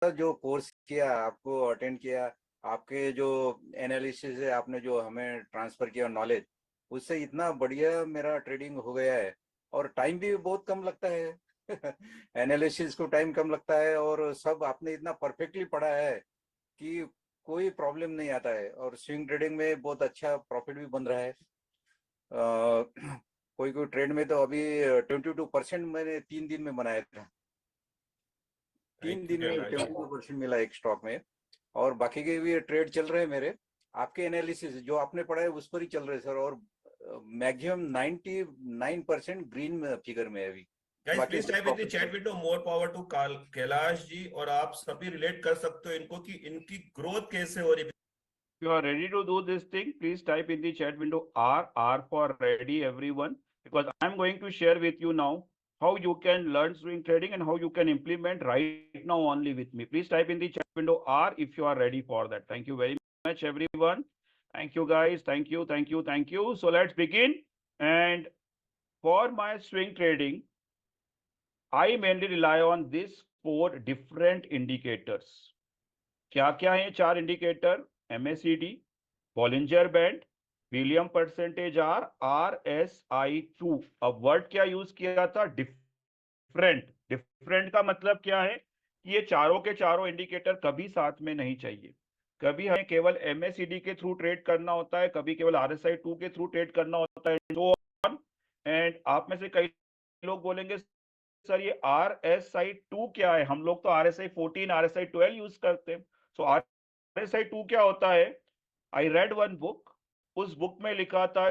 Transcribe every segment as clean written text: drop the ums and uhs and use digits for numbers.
जो कोर्स किया, आपको अटेंड किया, आपके जो एनालिसिस है, आपने जो हमें ट्रांसफर किया नॉलेज, उससे इतना बढ़िया मेरा ट्रेडिंग हो गया है और टाइम भी बहुत कम लगता है। एनालिसिस को टाइम कम लगता है और सब आपने इतना परफेक्टली पढ़ा है कि कोई प्रॉब्लम नहीं आता है और स्विंग ट्रेडिंग में बहुत अच्छा प्रॉफिट भी बन रहा है। कोई कोई ट्रेड में तो अभी 22% मैंने 3 दिन में बनाया था। तीन थैंक यू दिन में कैलाश। 22% मिला एक स्टॉक में। और बाकी के भी ट्रेड चल रहे हैं मेरे। आपके एनालिसिस जो आपने पढ़ा है उस पर ही चल रहे हैं सर। और मैक्सिमम 99% ग्रीन फिगर में है अभी। गाइस बाकी प्लीज सब type in the profit chat में। Window more power to Kailash ji, और आप सभी रिलेट कर सकते हो इनको कि इनकी ग्रोथ कैसे हो रही है। You are ready to do this thing, please type in the chat window R for ready everyone, because I'm going to share with you now how you can learn swing trading and how you can implement right now only with me. Please type in the chat window R if you are ready for that. Thank you very much everyone. Thank you guys. Thank you, thank you, thank you. So let's begin. And for my swing trading, I mainly rely on these 4 different indicators. क्या क्या है 4 indicator? MACD, Bollinger band, William percentage R, RSI2। अब word क्या use किया था? Different. Different का मतलब क्या है कि ये चारों के चारों इंडिकेटर कभी साथ में नहीं चाहिए। कभी हमें केवल MACD के थ्रू ट्रेड करना होता है, कभी केवल RSI2 के थ्रू ट्रेड करना होता है, सो ऑन। एंड आप में से कई लोग बोलेंगे सर ये RSI2 क्या है? हम लोग तो RSI14, RSI12 यूज करते हैं। सो RSI2 क्या होता है? आई रेड वन बुक, उस बुक में लिखा था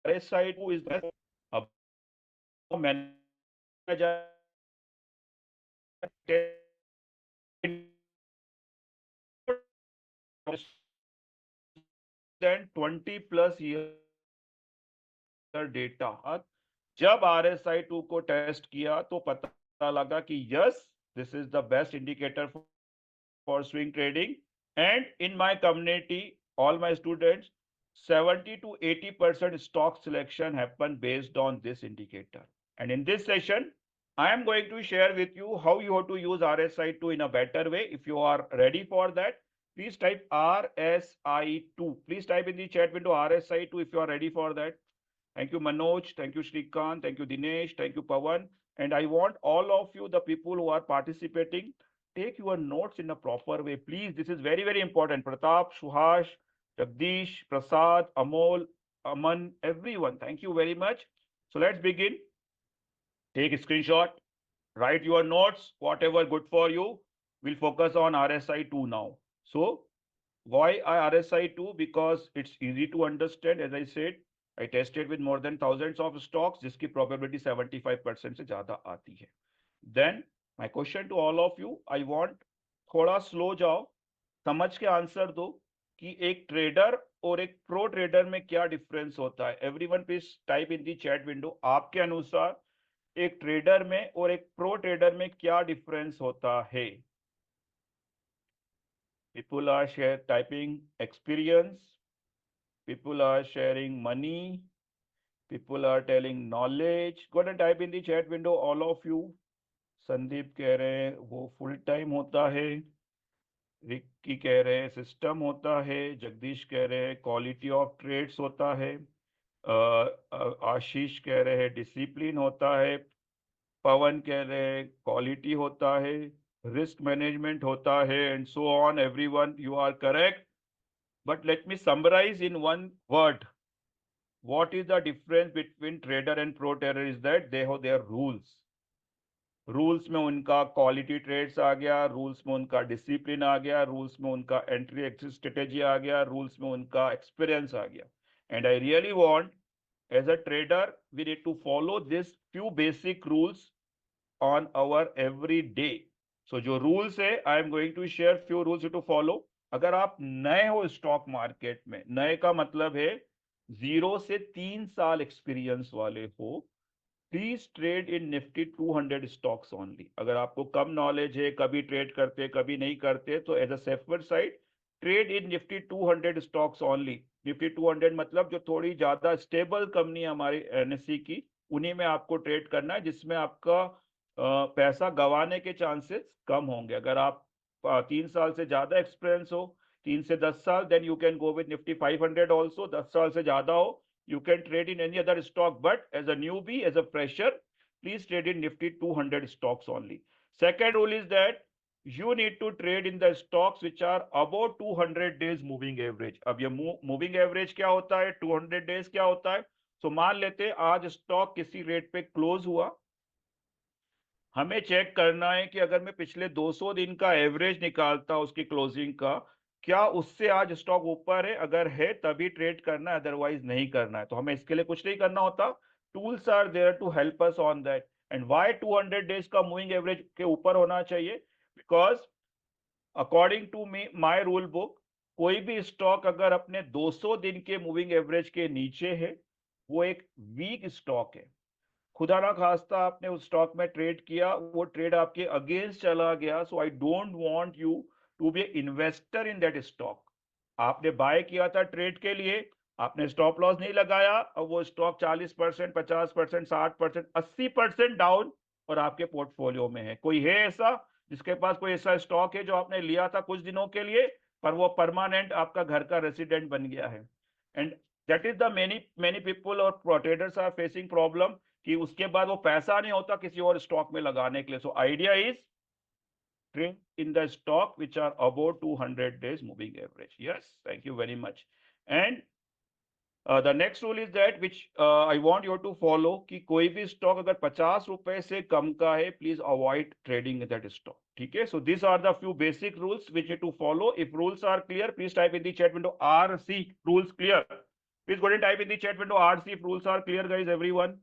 RSI2 इज बेस्ट। अब मैंने देन 20+ ईयर डेटा, जब RSI2 को टेस्ट किया तो पता लगा कि yes, this is the best indicator for swing trading. And in my community, all my students, 70 to 80% stock selection happen based on this indicator. And in this session, I am going to share with you how you have to use RSI2 in a better way. If you are ready for that, please type RSI2. Please type in the chat window RSI2 if you are ready for that. Thank you, Manoj. Thank you, Shrikant. Thank you, Dinesh. Thank you, Pawan. And I want all of you, the people who are participating, take your notes in a proper way. Please, this is very, very important. Pratap, Suhash, Jagdish, Prasad, Amol, Aman, everyone. Thank you very much. So let's begin. Take a screenshot, write your notes, whatever good for you. We'll focus on RSI2 now. So why RSI2? Because it's easy to understand. As I said, I tested with more than thousands of stocks, जिसकी probability 75% से ज़्यादा आती है. Then my question to all of you, I want थोड़ा slow जाओ, समझ के answer दो कि एक ट्रेडर और एक प्रो ट्रेडर में क्या डिफरेंस होता है. Everyone please type in the chat window, आपके अनुसार एक ट्रेडर में और एक प्रो ट्रेडर में क्या डिफरेंस होता है. People are typing experience, people are sharing money, people are telling knowledge. Go ahead and type in the chat window, all of you. Sandeep कह रहे हैं वो फुल टाइम होता है, रिक्की कह रहे हैं सिस्टम होता है, जगदीश कह रहे हैं क्वालिटी ऑफ ट्रेड्स होता है, आशीष कह रहे हैं डिसिप्लिन होता है, पवन कह रहे हैं क्वालिटी होता है, रिस्क मैनेजमेंट होता है, and so on. Everyone, you are correct. But let me summarize in one word. What is the difference between trader and pro trader is that they have their rules. Rules में उनका quality trades आ गया, rules में उनका discipline आ गया, rules में उनका entry exit strategy आ गया, rules में उनका एक्सपीरियंस आ गया. And I really want as a trader we need to follow this few basic rules on our every day. So जो रूल्स है, I am going to share few rules to follow. अगर आप नए हो stock market में, नए का मतलब है 0 से 3 साल एक्सपीरियंस वाले हो, please trade in Nifty 200 stocks only. अगर आपको कम नॉलेज है, कभी ट्रेड करते कभी नहीं करते, तो as a safer side trade in Nifty 200 stocks only. Nifty 200 मतलब जो थोड़ी ज्यादा स्टेबल कंपनी हमारी NSE की, उन्हीं में आपको ट्रेड करना है, जिसमें आपका पैसा गंवाने के चांसेस कम होंगे। अगर आप 3 साल से ज्यादा एक्सपीरियंस हो, 3 से 10 साल, then you can go with Nifty 500 also. 10 साल से ज्यादा हो, you can trade in any other stock, but as a newbie, as a fresher, please trade in nifty 200 stocks only. Second rule is that you need to trade in the stocks which are above 200 days moving average. अब ये moving average क्या होता है, 200 days क्या होता है? So मान लेते आज स्टॉक किसी रेट पे क्लोज हुआ, हमें चेक करना है कि अगर मैं पिछले 200 दिन का एवरेज निकालता उसकी क्लोजिंग का, क्या उससे आज स्टॉक ऊपर है? अगर है तभी ट्रेड करना है, अदरवाइज नहीं करना है। तो हमें इसके लिए कुछ नहीं करना होता, tools are there to help us on that. And why 200 days का मूविंग एवरेज के ऊपर होना चाहिए? Because according to my rule book, कोई भी स्टॉक अगर अपने 200 दिन के मूविंग एवरेज के नीचे है, वो एक वीक स्टॉक है। खुदा ना खास्ता आपने उस स्टॉक में ट्रेड किया, वो ट्रेड आपके अगेंस्ट चला गया, so I don't want you to be investor in that stock. आपने बाय किया था ट्रेड के लिए, आपने स्टॉप लॉस नहीं लगाया, अब वो स्टॉक 40%, 50%, 60%, 80% डाउन और आपके पोर्टफोलियो में है। कोई है ऐसा जिसके पास कोई ऐसा स्टॉक है जो आपने लिया था कुछ दिनों के लिए, पर वो परमानेंट आपका घर का रेसिडेंट बन गया है? And that is the many people और ट्रेडर्स आर फेसिंग प्रॉब्लम कि उसके बाद वो पैसा नहीं होता किसी और स्टॉक में लगाने के लिए। So idea is trade in the stock which are above 200 days moving average. Yes, thank you very much. And the next rule is that which I want you to follow कि कोई भी stock अगर 50 रुपए से कम का है, please avoid trading in that stock. ठीक है? So these are the few basic rules which you need to follow. If rules are clear, please type in the chat window RC, rules clear. Please go and type in the chat window RC if rules are clear, guys, everyone.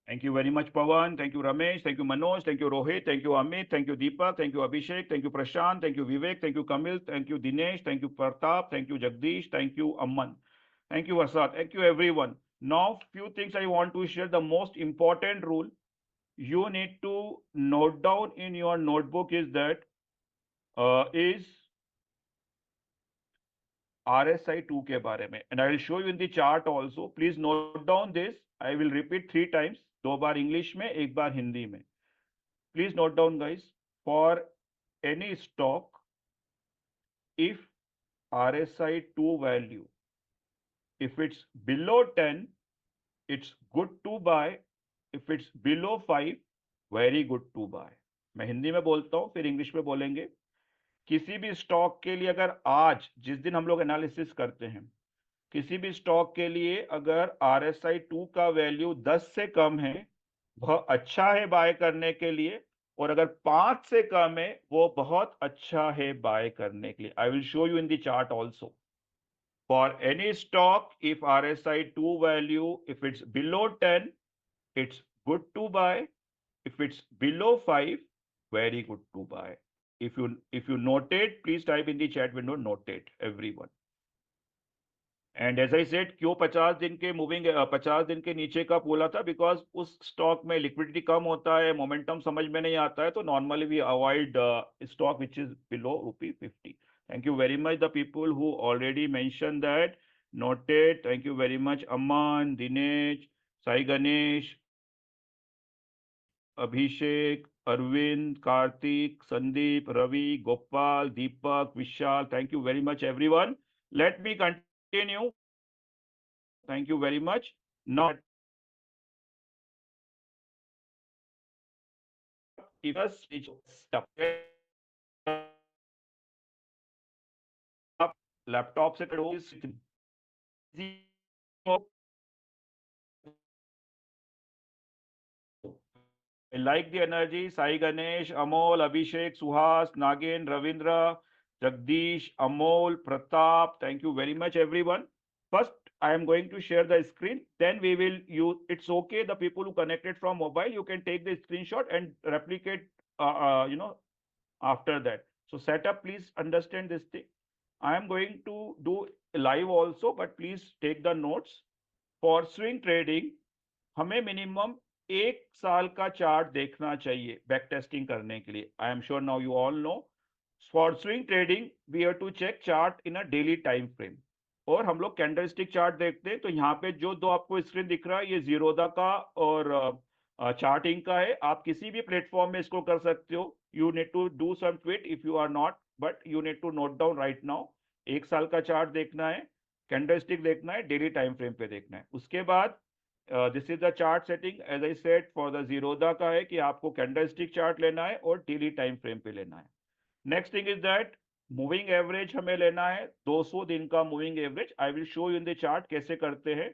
Thank you very much, Pawan. Thank you, Ramesh. Thank you, Manoj. Thank you, Rohit. Thank you, Amit. Thank you, Deepak. Thank you, Abhishek. Thank you, Prashant. Thank you, Vivek. Thank you, Kamil. Thank you, Dinesh. Thank you, Pratap. Thank you, Jagdish. Thank you, Amman. Thank you, Asad. Thank you, everyone. Now, few things I want to share. The most important rule you need to note down in your notebook is that is RSI 2 के बारे में, and I will show you in the chart also. Please note down this. I will repeat 3 times. 2 bar English में, 1 बार हिंदी में. Please note down, guys. For any stock, if RSI 2 value, if it's below 10, it's good to buy. If it's below 5, very good to buy. मैं हिंदी में बोलता हूं, फिर English में बोलेंगे। किसी भी स्टॉक के लिए अगर आज जिस दिन हम लोग एनालिसिस करते हैं, किसी भी स्टॉक के लिए अगर RSI 2 का वैल्यू 10 से कम है, वह अच्छा है बाय करने के लिए, और अगर 5 से कम है, वो बहुत अच्छा है बाय करने के लिए। I will show you in the chart also. For any stock, if RSI 2 value, if it's below 10, it's good to buy. If it's below 5, very good to buy. If you noted, please type in the chat window noted, everyone. And as I said, क्यों 50 दिन के moving 50 दिन के नीचे का बोला था? Because उस स्टॉक में लिक्विडिटी कम होता है, मोमेंटम समझ में नहीं आता है, तो normally we avoid stock which is below ₹50. Thank you very much the people who already mention that noted. Thank you very much Aman, Dinesh, Sai Ganesh, Abhishek, Arvind, Kartik, Sandeep, Ravi, Gopal, Deepak, Vishal. Thank you very much, everyone. Let me continue. Thank you very much. Now, if us laptop से करो, I like the energy. Sai Ganesh, Amol, Abhishek, Suhas, Nagin, Ravindra, Jagdish, Amol, Pratap. Thank you very much, everyone. First, I am going to share the screen. Then we will use. It's okay. The people who connected from mobile, you can take the screenshot and replicate. After that. So setup. Please understand this thing. I am going to do live also, but please take the notes. For swing trading, हमें minimum 1 साल का chart देखना चाहिए back testing करने के लिए. I am sure now you all know, for swing trading we have to check chart in a daily time frame. और हम लोग कैंडलस्टिक चार्ट देखते हैं. तो यहाँ पे जो दो आपको स्क्रीन दिख रहा है, ये जीरोधा का और चार्टिंग का है, आप किसी भी प्लेटफॉर्म में इसको कर सकते हो। You need to do some tweet if you are not, but you need to note down right now. 1 साल का चार्ट देखना है, कैंडलस्टिक देखना है, डेली टाइम फ्रेम पे देखना है। उसके बाद this is the chart setting as I said for the Zerodha का है कि आपको कैंडलस्टिक चार्ट लेना है और डेली टाइम फ्रेम पे लेना है। Next thing is that moving average हमें लेना है, 200 दिन का moving average. I will show you in the chart कैसे करते हैं।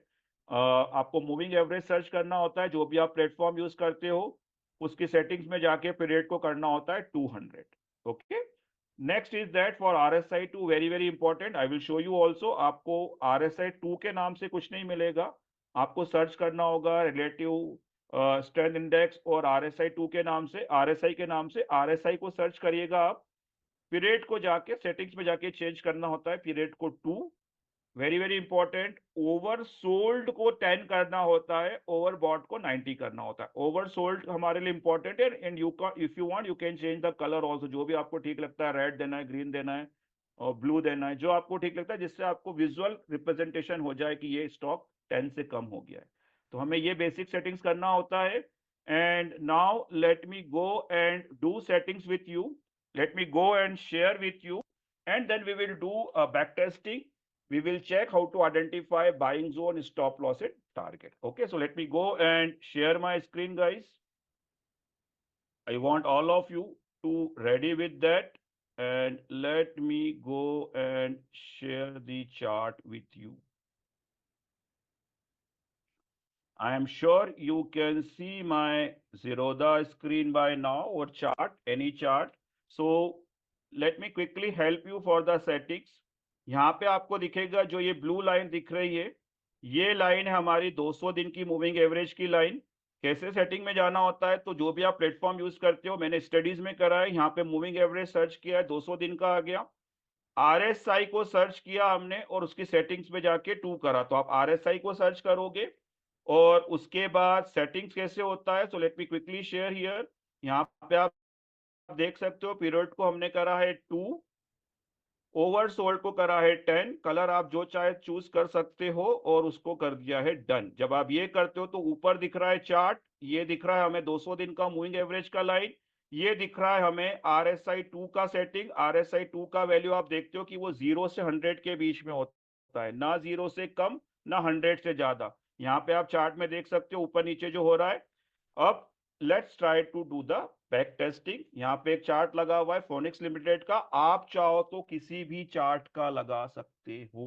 आपको मूविंग एवरेज सर्च करना होता है, जो भी आप प्लेटफॉर्म यूज करते हो उसकी सेटिंग्स में जाके पीरियड को करना होता है 200। Okay, next is that for RSI2, very very important, I will show you also. आपको RSI2 के नाम से कुछ नहीं मिलेगा, आपको सर्च करना होगा रिलेटिव स्ट्रेंथ इंडेक्स और RSI2 के नाम से, RSI के नाम से। RSI को सर्च करिएगा आप, पीरियड को जाके सेटिंग्स में जाके चेंज करना होता है, पीरियड को 2, very very important. Over sold को 10 करना होता है, ओवर बॉट को 90 करना होता है। ओवर सोल्ड हमारे लिए इंपॉर्टेंट है, एंड यू का if you want you can change the colour also, जो भी आपको ठीक लगता है, रेड देना है, ग्रीन देना है और ब्लू देना है, जो आपको ठीक लगता है, जिससे आपको विजुअल रिप्रेजेंटेशन हो जाए कि ये स्टॉक 10 से कम हो गया है। तो हमें ये बेसिक सेटिंग्स करना होता है। And now let me go and do settings with you, let me go and share with you, and then we will do a back testing. We will check how to identify buying zone, stop loss and target. Okay, so let me go and share my screen, guys. I want all of you to ready with that, and let me go and share the chart with you. I am sure you can see my Zerodha screen by now, or chart, any chart. So let me quickly help you for the settings. यहाँ पे आपको दिखेगा जो ये blue line दिख रही है, ये लाइन है हमारी 200 दिन की मूविंग एवरेज की लाइन। कैसे सेटिंग में जाना होता है, तो जो भी आप प्लेटफॉर्म यूज करते हो, मैंने स्टडीज में करा है, यहाँ पे मूविंग एवरेज सर्च किया है, 200 दिन का आ गया। RSI को सर्च किया हमने और उसकी सेटिंग्स में जाके 2 करा, तो आप RSI को सर्च करोगे और उसके बाद सेटिंग्स कैसे होता है। So let me quickly share here. यहाँ पे आप देख सकते हो पीरियड को हमने करा है 2, ओवर सोल्ड को करा है 10, कलर आप जो चाहे चूज कर सकते हो और उसको कर दिया है डन। जब आप ये करते हो तो ऊपर दिख रहा है चार्ट, ये दिख रहा है हमें 200 दिन का मूविंग एवरेज का लाइन, ये दिख रहा है हमें RSI2 का सेटिंग। RSI2 का वैल्यू आप देखते हो कि वो 0 से 100 के बीच में होता है, ना 0 से कम ना 100 से ज्यादा। यहाँ पे आप चार्ट में देख सकते हो ऊपर नीचे जो हो रहा है। अब let's try to do the back testing. यहाँ पे एक चार्ट लगा हुआ है फोनिक्स लिमिटेड का, आप चाहो तो किसी भी चार्ट का लगा सकते हो।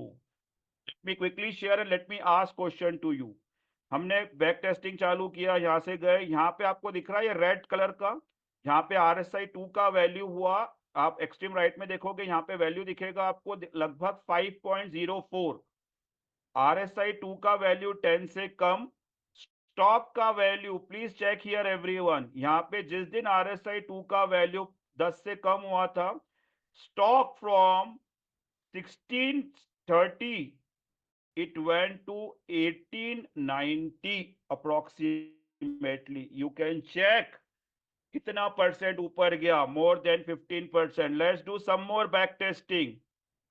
Let me quickly share and let me ask question to you. हमने बैक टेस्टिंग चालू किया, यहाँ से गए, यहाँ पे आपको दिख रहा है ये रेड कलर का, यहाँ पे RSI2 का वैल्यू हुआ, आप एक्सट्रीम राइट में देखोगे यहाँ पे वैल्यू दिखेगा आपको लगभग 5.04। RSI2 का वैल्यू 10 से कम, स्टॉक का value please check here everyone, यहाँ पे जिस दिन RSI2 का वैल्यू 10 से कम हुआ था, stock from 1630 it went to 1890 approximately. You can check कितना परसेंट ऊपर गया, more than 15%। Let's do some more back testing.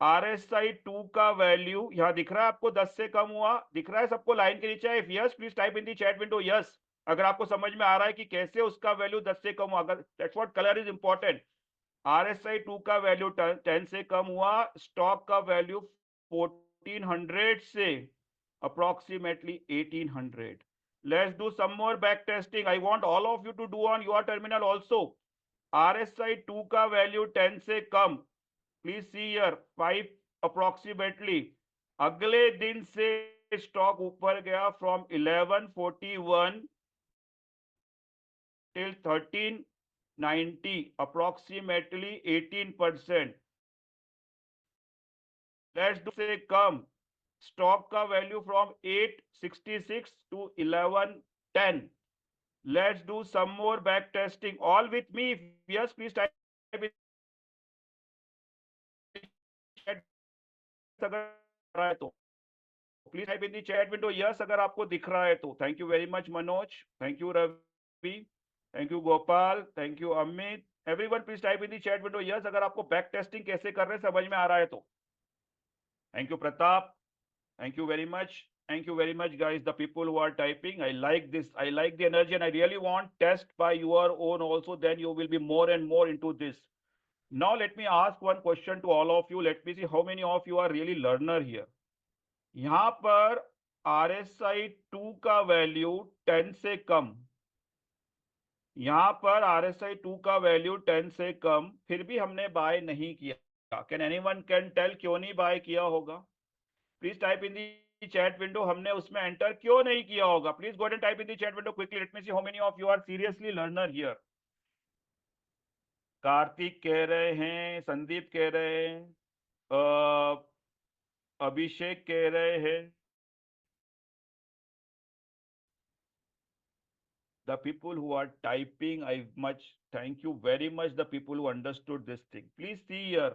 RSI2 का वैल्यू यहाँ दिख रहा है आपको 10 से कम हुआ, दिख रहा है सबको लाइन के नीचे? If yes please type in the chat window yes, अगर आपको समझ में आ रहा है कि कैसे उसका वैल्यू 10 से कम हुआ। अगर that's what colour is important. RSI2 का वैल्यू 10 से कम हुआ, स्टॉक का वैल्यू 1400 से approximately 1800. Let's do some more back testing. I want all of you to do on your terminal also. RSI2 का वैल्यू 10 से कम, प्लीज सी हियर 5 approximately। अगले दिन से स्टॉक ऊपर गया from 1141 till 1390, approximately 18%। Let's do से कम, स्टॉक का value from 866 to 1110। Let's do some more back testing, all with me. Yes please type अगर है तो please type in the chat window yes अगर आपको दिख रहा है तो। Thank you very much Manoj, thank you Ravi, thank you Gopal, thank you Amit. Everyone please type in the chat window yes अगर आपको बैक टेस्टिंग कैसे कर रहे हैं समझ में आ रहा है तो। Thank you Pratap, thank you very much. Thank you very much, guys. The people who are typing, I like this. I like the energy, and I really want test by your own also. Then you will be more and more into this. Now, let me ask one question to all of you. Let me see how many of you are really learner here. यहाँ पर RSI 2 का value 10 से कम, यहाँ पर RSI 2 का value 10 से कम, फिर भी हमने बाय नहीं किया. कैन एनीवन कैन टेल क्यों नहीं बाय किया होगा? Please type in the chat window, हमने उसमें एंटर क्यों नहीं किया होगा? Please go and type in the chat window quickly. Let me see how many of you are seriously learner here. Kartik कह रहे हैं, संदीप कह रहे हैं, अभिषेक कह रहे हैं. The people who are typing, I much thank you very much. The people who understood this thing. Please see here.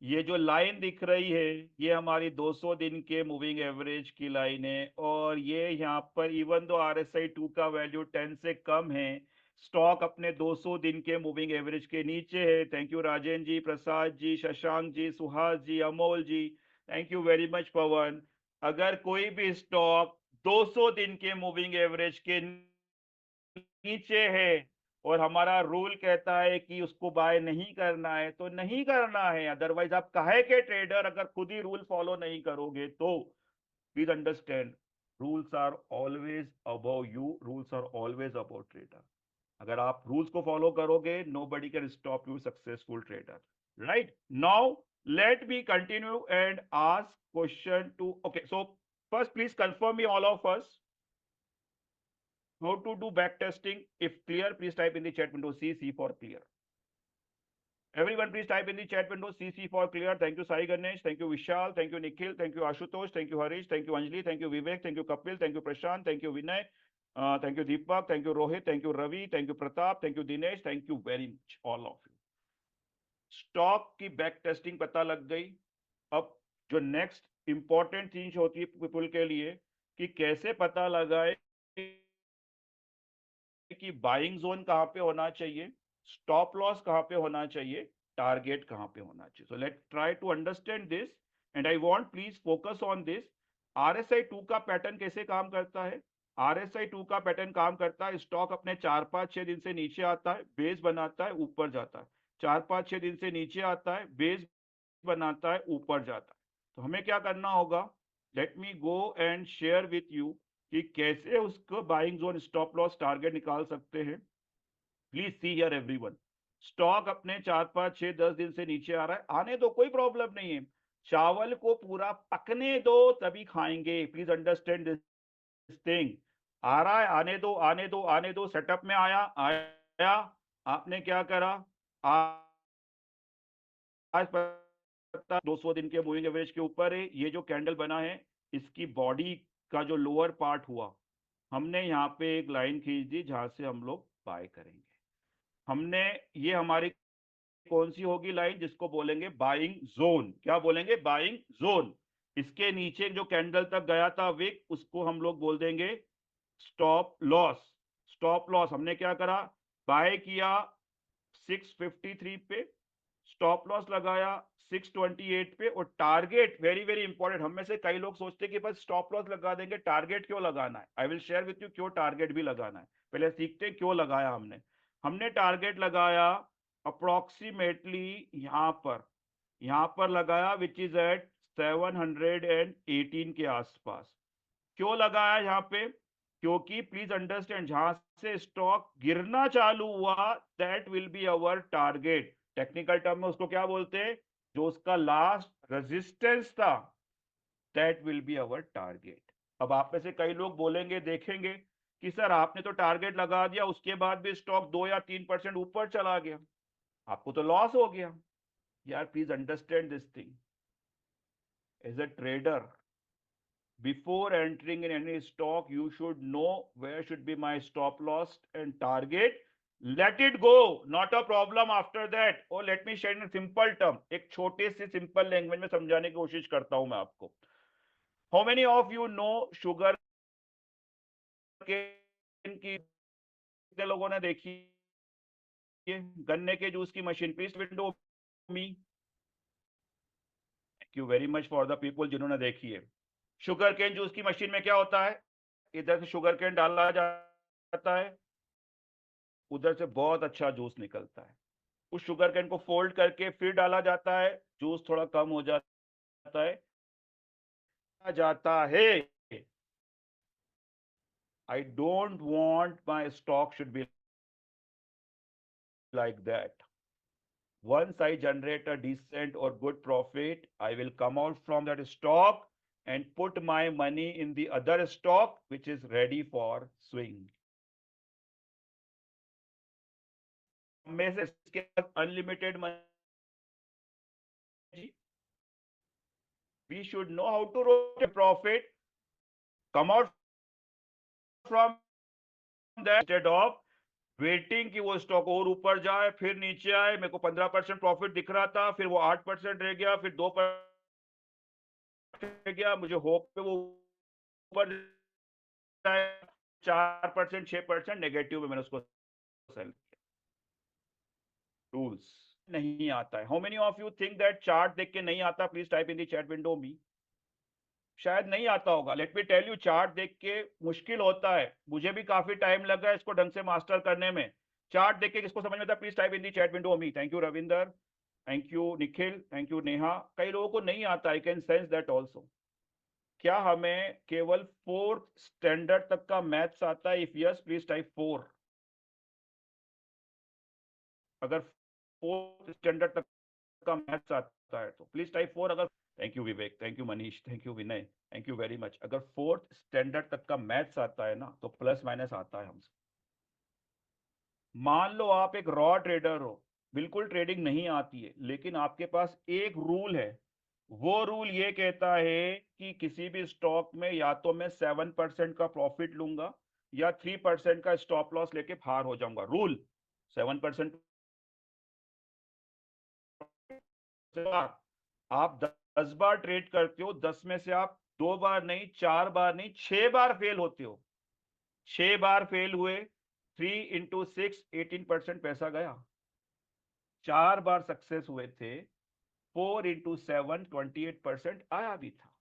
ये जो लाइन दिख रही है, ये हमारी 200 दिन के मूविंग एवरेज की लाइन है. और ये यहाँ पर इवन दो RSI 2 का वैल्यू 10 से कम है, स्टॉक अपने 200 दिन के मूविंग एवरेज के नीचे है. Thank you Rajendra ji, Prasad ji, Shashank ji, Suhas ji, Amol ji. Thank you very much Pawan. अगर कोई भी स्टॉक 200 दिन के मूविंग एवरेज के नीचे है और हमारा रूल कहता है कि उसको बाय नहीं करना है, तो नहीं करना है. अदरवाइज आप काहे के ट्रेडर, अगर खुद ही रूल फॉलो नहीं करोगे तो. Please understand, rules are always above you, rules are always above trader. अगर आप रूल्स को फॉलो करोगे, nobody can stop you successful trader. Right now let me continue and ask question to. Okay, so first please confirm me all of us how to do back testing. If clear, please type in the chat window CC for clear. Everyone, please type in the chat window CC for clear. Thank you, Sai Ganesh. Thank you, Vishal. Thank you, Nikhil. Thank you, Ashutosh. Thank you, Harish. Thank you, Anjali. Thank you, Vivek. Thank you, Kapil. Thank you, Prashant. Thank you, Vinay. Thank you, Deepak. Thank you, Rohit. Thank you, Ravi. Thank you, Pratap. Thank you, Dinesh. Thank you very much, all of you. Stock की back testing पता लग गई. अब जो next important चीज होती है people के लिए कि कैसे पता लगाए कि बाइंग जोन कहां पे होना चाहिए, स्टॉप लॉस कहां पे होना चाहिए, टारगेट कहां पे होना चाहिए. So let try to understand this and I want please focus on this. RSI 2 का पैटर्न कैसे काम करता है? RSI 2 का पैटर्न काम करता है, स्टॉक अपने 4-5-6 दिन से नीचे आता है, बेस बनाता है, ऊपर जाता है. 4-5-6 दिन से नीचे आता है, बेस बनाता है, ऊपर जाता है. तो हमें क्या करना होगा? Let me go and share with you कि कैसे उसको buying zone, stop loss, target निकाल सकते हैं. Please see here everyone. Stock अपने 4-5-6-10 दिन से नीचे आ रहा है, आने दो, कोई प्रॉब्लम नहीं है. चावल को पूरा पकने दो तभी खाएंगे. Please understand this thing. आ रहा है, आने दो, आने दो, आने दो. सेटअप में आया, आया, आपने क्या करा? आज 200 दिन के मूविंग एवरेज के ऊपर है. ये जो कैंडल बना है, इसकी बॉडी का जो लोअर पार्ट हुआ, हमने यहाँ पे एक लाइन खींच दी जहां से हम लोग बाय करेंगे. हमने ये हमारी कौन सी होगी लाइन? जिसको बोलेंगे बाइंग जोन. क्या बोलेंगे? Buying zone. इसके नीचे जो कैंडल तक गया था विक, उसको हम लोग बोल देंगे स्टॉप लॉस. स्टॉप लॉस हमने क्या करा? बाय किया 653 पे, स्टॉप लॉस लगाया 628 पे, और टारगेट वेरी वेरी इंपॉर्टेंट. हम में से कई लोग सोचते हैं कि बस स्टॉप लॉस लगा देंगे, टारगेट क्यों लगाना है? I will share with you क्यों टारगेट भी लगाना है. पहले सीखते हैं क्यों लगाया हमने. हमने टारगेट लगाया अप्रोक्सीमेटली यहां पर लगाया विच इज एट 718 के आसपास. क्यों लगाया यहाँ पे? क्योंकि प्लीज अंडरस्टैंड, जहां से स्टॉक गिरना चालू हुआ, that will be our target. Technical term में उसको क्या बोलते हैं? जो उसका लास्ट रेजिस्टेंस था, that will be our target. अब आप में से कई लोग बोलेंगे, देखेंगे कि सर आपने तो टारगेट लगा दिया, उसके बाद भी स्टॉक 2 या 3% ऊपर चला गया, आपको तो लॉस हो गया. यार please understand this thing. As a trader, before entering in any stock, you should know where should be my stop loss and target. Let it go, not a problem after that. Or let me share in a simple term, एक छोटे से simple language में समझाने की कोशिश करता हूं मैं आपको. How many of you know sugar cane की? कितने लोगों ने देखी है गन्ने के जूस की machine? Please window me. Thank you very much for the people जिन्होंने देखी है. शुगर केन जूस की मशीन में क्या होता है, इधर से शुगर केन डाला जाता है, उधर से बहुत अच्छा जूस निकलता है। उस शुगर केन को फोल्ड करके फिर डाला जाता है, जूस थोड़ा कम हो जाता है। I don't want my stock should be like that. Once I generate a decent or good profit, I will come out from that stock and put my money in the other stock which is ready for swing. में से इसके पास unlimited money, we should know how to rotate profit, come out from that instead of waiting कि वो stock और ऊपर जाए फिर नीचे आए। मेरे को 15% प्रॉफिट दिख रहा था, फिर वो 8% रह गया, फिर 2% रह गया, मुझे होप पे वो ऊपर जाए, 4% 6% नेगेटिव में मैंने उसको सेल किया। टूल्स नहीं आता है। How many of you think that chart देख के नहीं आता? Please type in the chat window me. शायद नहीं आता होगा। Let me tell you, chart देख के मुश्किल होता है, मुझे भी काफी टाइम लगा इसको ढंग से मास्टर करने में। चार्ट देख के किसको समझ में आता है? Please type in the chat window me. Thank you Ravinder, thank you Nikhil, thank you Neha. कई लोगों को नहीं आता, I can sense that also. क्या हमें केवल 4th स्टैंडर्ड तक का मैथ्स आता है? If yes please type 4। अगर 4th स्टैंडर्ड तक का मैथ्स आता है तो प्लीज टाइप 4। अगर thank you Vivek, thank you Manish, thank you Vinay, thank you very much. अगर 4th स्टैंडर्ड तक का मैथ्स आता है ना तो प्लस माइनस आता है हमसे। मान लो आप एक रॉ ट्रेडर हो, बिल्कुल ट्रेडिंग नहीं आती है, लेकिन आपके पास एक रूल है। वो रूल ये कहता है कि किसी भी स्टॉक में या तो मैं 7% का प्रॉफिट लूंगा या 3% का स्टॉप लॉस लेके बाहर हो जाऊंगा। रूल 7%। आप 10 बार ट्रेड करते हो, 10 में से आप 2 बार नहीं, 4 बार नहीं, 6 बार फेल होते हो। 6 बार फेल हुए, 3 into 6 18% पैसा गया। 4 बार सक्सेस हुए थे, 4 into 7 28% आया भी था।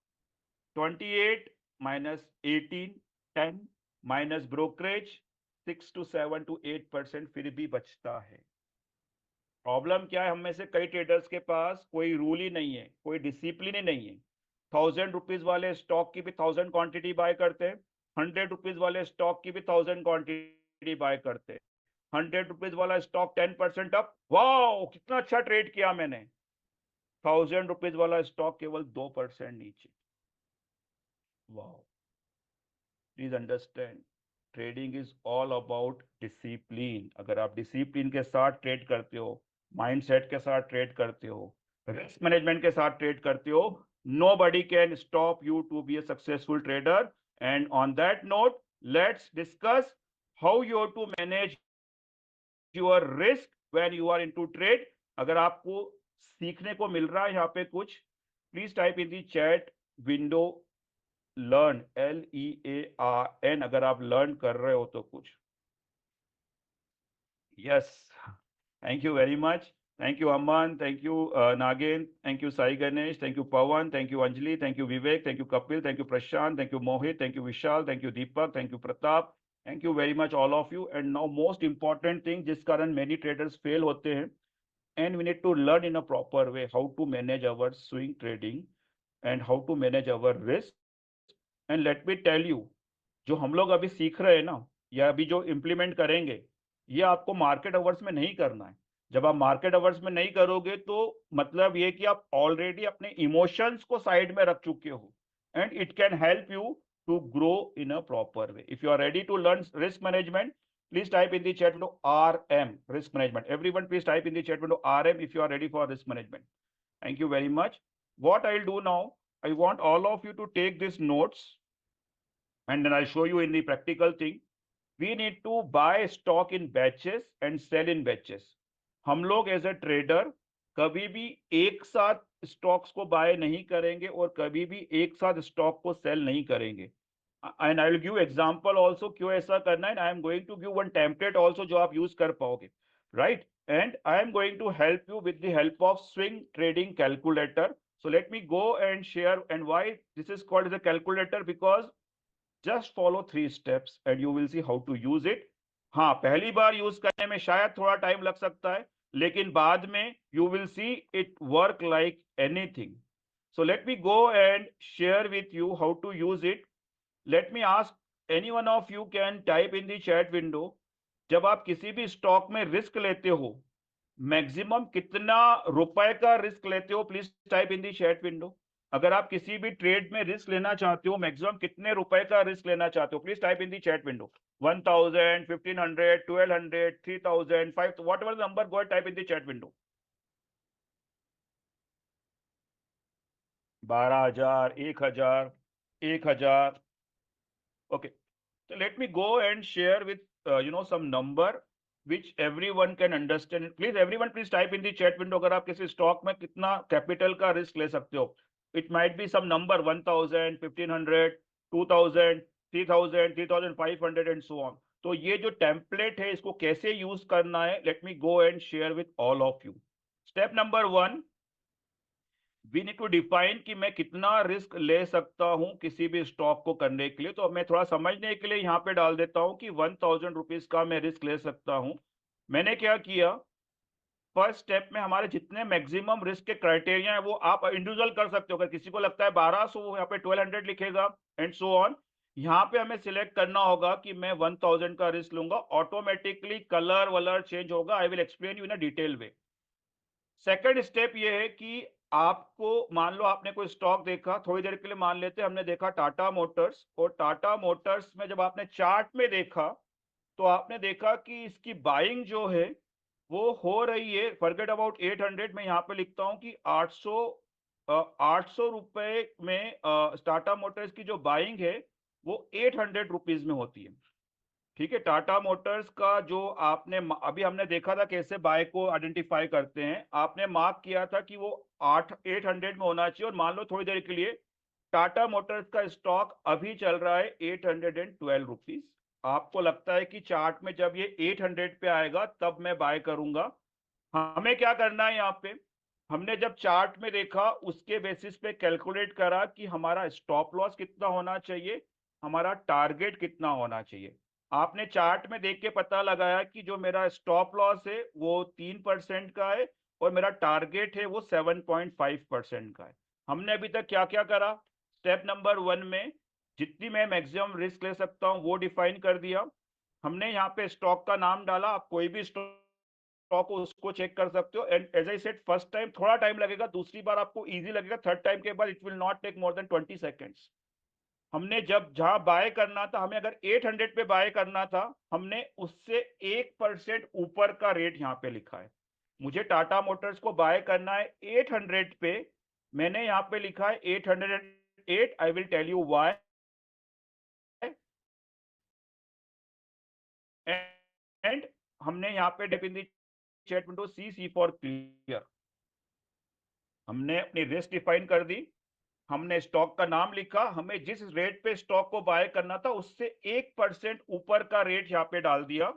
28 minus 18 10 minus brokerage 6 to 7 to 8% फिर भी बचता है। प्रॉब्लम क्या है? हम में से कई ट्रेडर्स के पास कोई रूल ही नहीं है, कोई डिसिप्लिन ही नहीं है। 1000 रुपीज वाले स्टॉक की भी 1000 क्वांटिटी बाय करते हैं, 100 रुपीज वाले स्टॉक की भी 1000 क्वांटिटी बाय करते हैं। 100 रुपीज वाला स्टॉक 10% अप, वाह कितना अच्छा ट्रेड किया मैंने। 1000 रुपीज वाला स्टॉक केवल 2% नीचे। वाह, please understand, trading is all about discipline. अगर आप डिसिप्लिन के साथ ट्रेड करते हो, माइंडसेट के साथ ट्रेड करते हो, रिस्क मैनेजमेंट के साथ ट्रेड करते हो, nobody can stop you to be a successful trader. And on that note, let's discuss how you have to manage your risk when you are into trade. अगर आपको सीखने को मिल रहा है यहाँ पे कुछ, please type in the chat window learn, LEARN। अगर आप लर्न कर रहे हो तो कुछ। Yes, thank you very much. Thank you Aman, thank you Nagen, thank you Sai Ganesh, thank you Pawan, thank you Anjali, thank you Vivek, thank you Kapil, thank you Prashant, thank you Mohit, thank you Vishal, thank you Deepak, thank you Pratap, thank you very much all of you. And now most important thing जिस कारण many traders fail होते हैं, and we need to learn in a proper way how to manage our swing trading and how to manage our risk. And let me tell you, जो हम लोग अभी सीख रहे हैं ना, या अभी जो इम्प्लीमेंट करेंगे, ये आपको मार्केट अवर्स में नहीं करना है। जब आप मार्केट अवर्स में नहीं करोगे तो मतलब ये कि आप ऑलरेडी अपने इमोशंस को साइड में रख चुके हो, and it can help you to grow in a proper way. If you are ready to learn risk management, please type in the chat window RM, risk management. Everyone please type in the chat window RM if you are ready for risk management. Thank you very much. What I'll do now, I want all of you to take these notes, and then I'll show you in the practical thing. We need to buy stock in batches and sell in batches. हम लोग as a trader कभी भी एक साथ stocks को bye नहीं करेंगे और कभी भी एक साथ स्टॉक को सेल नहीं करेंगे। And I will give example also क्यों ऐसा करना है, and I am going to give one template also जो आप यूज कर पाओगे, right? And I am going to help you with the help of swing trading calculator, So let me go and share, and why this is called as a calculator, because just follow 3 steps and you will see how to use it. हाँ, पहली बार use करने में शायद थोड़ा time लग सकता है, लेकिन बाद में you will see it work like anything. So let me go and share with you how to use it. Let me ask any one of you can type in the chat window. जब आप किसी भी stock में risk लेते हो, maximum कितना रुपए का रिस्क लेते हो, please type in the chat window. अगर आप किसी भी ट्रेड में रिस्क लेना चाहते हो, मैक्सिमम कितने रुपए का रिस्क लेना चाहते हो, please type in the chat window. 1000, 1500, 1200, 3000, 5, what ever number, go type in the chat window. 12,000, 1,000, 1,000. Okay, so let me go and share with some number which everyone can understand. Please everyone please type in the chat window अगर आप किसी stock में कितना capital का risk ले सकते हो. It might be some number 1000, 1500, 2000, 3000, 3500 and so on. तो ये जो टेम्पलेट है इसको कैसे यूज करना है, let me go and share with all of you. Step number 1, we need to define कि मैं कितना रिस्क ले सकता हूं किसी भी स्टॉक को करने के लिए. तो मैं थोड़ा समझने के लिए यहां पे डाल देता हूं कि 1000 रुपीज का मैं रिस्क ले सकता हूं. मैंने क्या किया, फर्स्ट स्टेप में हमारे जितने मैक्सिमम रिस्क के क्राइटेरिया है वो आप इंडिविजुअल कर सकते हो. अगर किसी को लगता है 1200, यहाँ पे 1200 लिखेगा एंड सो ऑन. यहाँ पे हमें सिलेक्ट करना होगा कि मैं 1000 का रिस्क लूंगा. ऑटोमेटिकली कलर वलर चेंज होगा. I will explain you in a detail way. Second step ये है कि आपको, मान लो आपने कोई स्टॉक देखा, थोड़ी देर के लिए मान लेते हमने देखा टाटा मोटर्स, और टाटा मोटर्स में जब आपने चार्ट में देखा तो आपने देखा कि इसकी बाइंग जो है वो हो रही है, फॉरगेट अबाउट 800, मैं यहाँ पे लिखता हूँ कि 800 रुपए में टाटा मोटर्स की जो बाइंग है वो 800 रुपीज में होती है. ठीक है, टाटा मोटर्स का जो आपने अभी हमने देखा था कैसे बाय को आइडेंटिफाई करते हैं, आपने मार्क किया था कि वो 800 में होना चाहिए. और मान लो थोड़ी देर के लिए टाटा मोटर्स का स्टॉक अभी चल रहा है 812 रुपीज. आपको लगता है कि चार्ट में जब ये 800 पे आएगा तब मैं बाय करूंगा. हमें क्या करना है, यहाँ पे हमने जब चार्ट में देखा उसके बेसिस पे कैलकुलेट करा कि हमारा स्टॉप लॉस कितना होना चाहिए, हमारा टारगेट कितना होना चाहिए. आपने चार्ट में देख के पता लगाया कि जो मेरा स्टॉप लॉस है वो 3% का है और मेरा टारगेट है वो 7.5% का है. हमने अभी तक क्या क्या करा, स्टेप नंबर 1 में जितनी मैं मैक्सिमम रिस्क ले सकता हूं वो डिफाइन कर दिया. हमने यहाँ पे स्टॉक का नाम डाला. आप कोई भी स्टॉक हो उसको चेक कर सकते हो. And as I said, first time थोड़ा टाइम लगेगा, दूसरी बार आपको इजी लगेगा, थर्ड टाइम के बाद it will not take more than 20 seconds. हमने जब जहां बाय करना था, हमें अगर 800 पे बाय करना था, हमने उससे 1% ऊपर का रेट यहाँ पे लिखा है. मुझे टाटा मोटर्स को बाय करना है 800 पे, मैंने यहाँ पे लिखा है 808. I will tell you why. And हमने यहाँ पे type in the chat window see for clear. हमने अपनी रिस्क डिफाइन कर दी, हमने स्टॉक का नाम लिखा, हमें जिस रेट पे स्टॉक को बाय करना था उससे 1% ऊपर का रेट यहाँ पे डाल दिया,